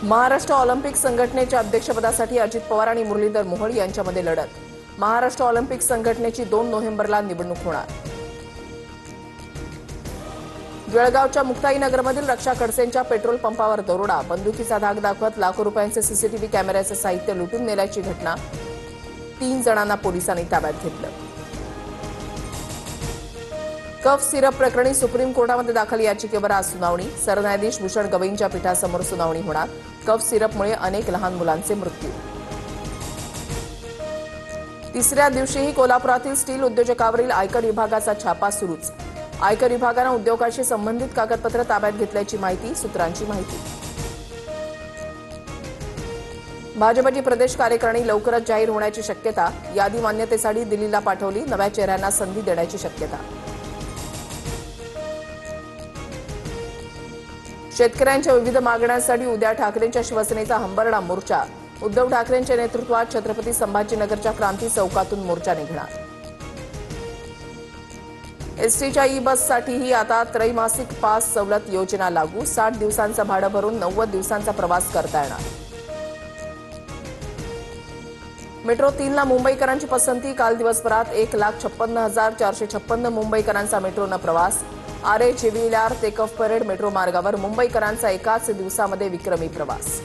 Maharashtra Olympic संघटनेच्या अध्यक्षपदासाठी अजित पवार आणि मुरलीधर मोहोळ यांच्यामध्ये लढत। महाराष्ट्र ऑलिम्पिक संघटनेची 2 नोव्हेंबरला निवडणूक होणार। जळगावच्या मुक्ताईनगरमधील रक्षा खडसेंच्या पेट्रोल पंपावर दरोडा, बंदुकीचा धाक दाखवत लाखो रुपयांचे सीसीटीव्ही कॅमेऱ्याचे साहित्य लुटून नेल्याची घटना। 3 जणांना पोलिसांनी ताब्यात घेतलं। कफ सिरप प्रकरणी सुप्रीम कोर्टामध्ये दाखल याचिकेवर आज सुनावणी। सरन्यायाधीश भूषण गवईंच्या पीठासमोर सुनावणी होणार। कफ सिरपमुळे अनेक लहान मुलांचे मृत्यू। तिसऱ्या दिवशीही कोल्हापुरातील स्टील उद्योजकावरील आयकर विभागाचा छापा सुरूच। आयकर विभागानं उद्योगाशी संबंधित कागदपत्र ताब्यात घेतल्याची माहिती, सूत्रांची माहिती। भाजपची प्रदेश कार्यकारिणी लवकरच जाहीर होण्याची शक्यता। यादी मान्यतेसाठी दिल्लीला पाठवली, नव्या चेहऱ्यांना संधी देण्याची शक्यता। शेतकऱ्यांच्या विविध मागण्यांसाठी उद्या ठाकरेंच्या शिवसेनेचा हंबरडा मोर्चा। उद्धव ठाकरेंच्या नेतृत्वात छत्रपती संभाजीनगरच्या क्रांती चौकातून मोर्चा निघणार। एसटीच्या ई बससाठीही आता त्रैमासिक पास सवलत योजना लागू। 60 दिवसांचं भाडं भरून 90 दिवसांचा प्रवास करता येणार। मेट्रो 3ला मुंबईकरांची पसंती। काल दिवसभरात 1,56,456 मुंबईकरांचा मेट्रोनं प्रवास। आरे, चिविलार ते कफ परेड मेट्रो मार्गावर मुंबईकरांचा एकाच दिवसामध्ये विक्रमी प्रवास।